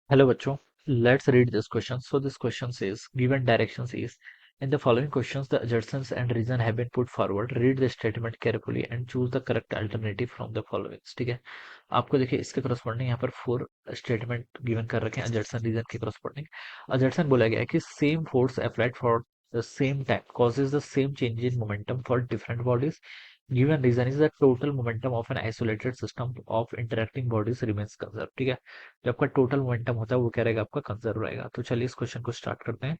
Hello बच्चों, let's read this question. So this question says, given directions is, in the following questions the assertions and reason have been put forward. Read the statement carefully and choose the correct alternative from the following. ठीक है, आपको देखिए इसके corresponding यहाँ पर 4 statement given कर रखे हैं असर्शन रीजन के करस्पॉन्डिंग। असर्शन बोला गया है कि same force applied for the same time causes the same change in momentum for different bodies. Given reason is that total momentum of an isolated system of interacting bodies remains conserved. ठीक है, जो आपका total momentum होता है वो क्या रहेगा, आपका कंजर्व रहेगा। तो चलिए इस क्वेश्चन को स्टार्ट करते हैं।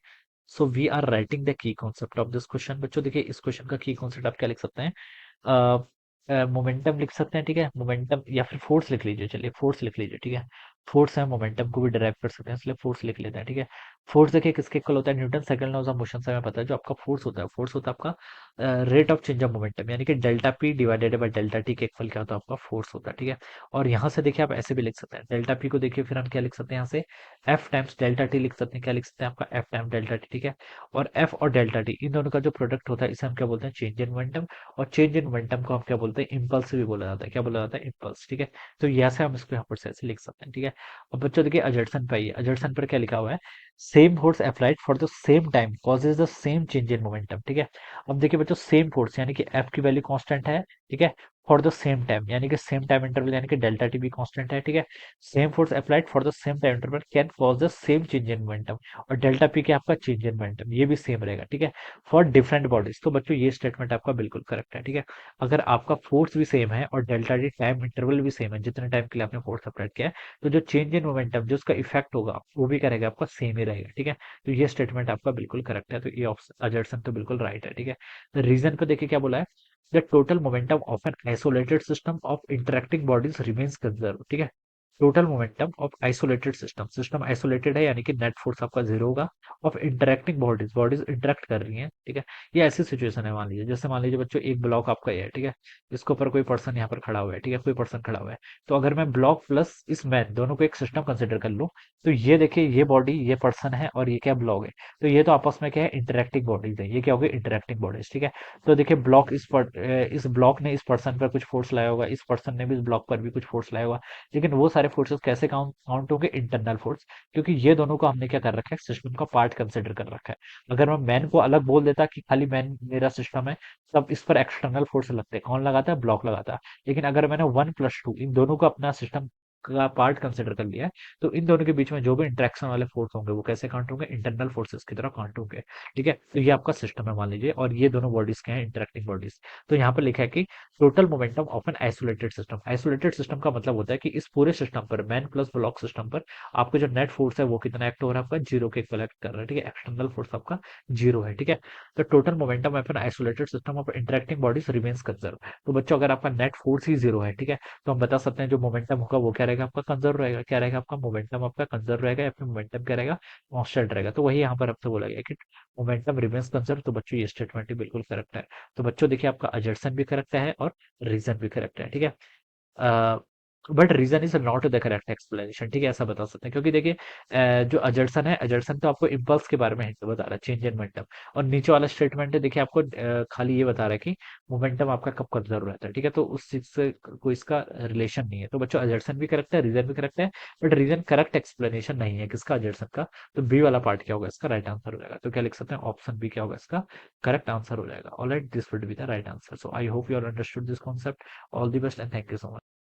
So we are writing the key concept of this question. बच्चों देखिए इस क्वेश्चन का की कॉन्सेप्ट आप क्या लिख सकते हैं, मोमेंटम लिख सकते हैं। ठीक है, मोमेंटम या फिर फोर्स लिख लीजिए। चलिए फोर्स लिख लीजिए। ठीक है, फोर्स है, मोमेंटम को भी डिराइव कर सकते हैं, इसलिए फोर्स लिख लेते हैं। ठीक है, फोर्स देखिए किसके इक्वल होता है, Newton second laws of motion से हमें पता है। जो आपका फोर्स होता है, फोर्स होता है आपका rate of change of momentum, यानी कि delta P divided by delta T के इक्वल क्या होता है, आपका फोर्स होता है। ठीक है, और यहाँ से देखिए आप ऐसे भी लिख सकते हैं, डेल्टा पी को देखिए फिर हम क्या लिख सकते हैं, यहाँ से एफ टाइम्स डेल्टा टी लिख सकते हैं। क्या लिख सकते हैं, आपका एफ टाइम डेल्टा टी। ठीक है, और एफ और डेल्टा टी इन दोनों का जो प्रोडक्ट होता है इसे हम क्या बोलते हैं, चेंज इन मोमेंटम। और चेंज इन मोमेंटम को हम क्या बोलते हैं, इम्पल्स भी बोला जाता है। क्या बोला जाता है, इम्पल्स। ठीक है, तो यहाँ से हम इसको यहाँ पर से ऐसे लिख सकते हैं। ठीक है, अब बच्चों देखिए अजर्सन पे आइए। अजर्सन पर क्या लिखा हुआ है, same force applied for the same time causes the same change in momentum. ठीक है, अब देखिए बच्चों सेम फोर्स यानी कि एफ की वैल्यू कांस्टेंट है। ठीक है, फॉर द सेम टाइम यानी कि सेम टाइम इंटरवल यानी कि डेल्टा टी भी कांस्टेंट है। ठीक है, same force applied for the same time interval can cause the same change in momentum. और डेल्टा पी क्या आपका चेंज इन मोमेंटम, ये भी सेम रहेगा। ठीक है, फॉर डिफरेंट बॉडीज। तो बच्चों ये स्टेटमेंट आपका बिल्कुल करेक्ट है। ठीक है, अगर आपका फोर्स भी सेम है और डेल्टा टी टाइम इंटरवल भी सेम है, जितने टाइम के लिए आपने फोर्स अप्लाई किया है, तो जो चेंज इन मोमेंटम जो उसका इफेक्ट होगा वो भी करेगा आपका सेम ही रहेगा। ठीक है, तो ये स्टेटमेंट आपका बिल्कुल करेक्ट है। तो ये ऑप्शन अजर्सन तो बिल्कुल राइट है। ठीक है, तो रीजन पे देखिए क्या बोला है, the total momentum of an isolated system of interacting bodies remains conserve. ठीक है, total momentum of isolated system, system isolated है यानी कि नेट फोर्स आपका जीरो होगा। Of interacting bodies, bodies interact कर रही हैं। ठीक है, ये ऐसी सिचुएशन है, मान लीजिए जैसे मान लीजिए बच्चों एक ब्लॉक आपका ये है। ठीक है, इसके ऊपर कोई पर्सन यहाँ पर खड़ा हुआ है। ठीक है, कोई पर्सन खड़ा हुआ है, तो अगर मैं ब्लॉक प्लस इस मैन दोनों को एक सिस्टम कंसिडर कर लूं, तो ये देखिए ये बॉडी ये पर्सन है और ये क्या ब्लॉक है, तो ये तो आपस में क्या है, इंटरेक्टिंग बॉडीज है। ये क्या होगी, इंटरेक्टिंग बॉडीज। ठीक है, तो देखिए ब्लॉक इस ब्लॉक ने इस पर्सन पर कुछ फोर्स लाया होगा, इस पर्सन ने भी इस ब्लॉक पर भी कुछ फोर्स लाया होगा। लेकिन वो सारे फोर्सेस कैसे काउंट काउंट होंगे, इंटरनल फोर्स, क्योंकि ये दोनों को हमने क्या कर रखा है, सिस्टम का पार्ट कंसिडर कर रखा है। अगर मैं मैन को अलग बोल देता कि खाली मैन मेरा सिस्टम है, तब इस पर एक्सटर्नल फोर्स लगते हैं। कौन लगाता है, ब्लॉक लगाता है। लेकिन अगर मैंने 1+2 इन दोनों को अपना सिस्टम का पार्ट कंसिडर कर लिया है, तो इन दोनों के बीच में जो भी इंटरेक्शन वाले फोर्स होंगे वो कैसे काउंट होंगे, इंटरनल फोर्सेस की तरह काउंट होंगे। ठीक है, तो ये आपका सिस्टम है मान लीजिए, और ये दोनों बॉडीज क्या है, इंटरेक्टिंग बॉडीज। तो यहाँ पर लिखा है कि total momentum of an isolated system. Isolated system का मतलब होता है कि इस पूरे सिस्टम पर, मैन प्लस ब्लॉक सिस्टम पर, आपका जो नेट फोर्स है वो कितना एक्ट हो रहा है, आपका जीरो के इक्वल एक्ट कर रहा है। ठीक है, एक्सटर्नल फोर्स आपका जीरो है। ठीक है, तो total momentum of an isolated system of interacting bodies remains conserve. तो बच्चों अगर आपका नेट फोर्स ही जीरो है, ठीक है, तो हम बता सकते हैं जो मोमेंटम होगा वो क्या रहेगा, आपका कंजर्व रहेगा। क्या रहेगा, आपका मोमेंटम आपका कंजर्व रहेगा, या फिर मोमेंटम क्या रहेगा, कांस्टेंट रहेगा। तो वही यहाँ पर आपसे बोला गया कि मोमेंटम रिमेन्स कंजर्व। तो बच्चों ये स्टेटमेंट भी बिल्कुल करेक्ट है। तो बच्चों देखिए आपका अजर्सन भी करेक्ट है और रीजन भी करेक्ट है। ठीक है, but reason is not the correct explanation. ठीक है, ऐसा बता सकते हैं, क्योंकि देखिए जो अजर्सन है, अजर्सन तो आपको इम्पल्स के बारे में हिंट बता रहा है, चेंज इन मोमेंटम। और नीचे वाला स्टेटमेंट है देखिए आपको खाली ये बता रहा है कि मोमेंटम आपका कब कंजर्व रहता है। ठीक है, तो उस चीज से कोई इसका रिलेशन नहीं है। तो बच्चों अजर्सन भी करेक्ट है, रीजन भी करेक्ट है, बट रीजन करेक्ट एक्सप्लेनेशन नहीं है किसका, अजर्सन का। तो बी वाला पार्ट क्या होगा, इसका राइट आंसर हो जाएगा। तो क्या लिख सकते हैं, ऑप्शन बी क्या होगा इसका करेक्ट आंसर हो जाएगा। Alright, this would be the right answer. So I hope you are understood this concept. All the best and thank you so much.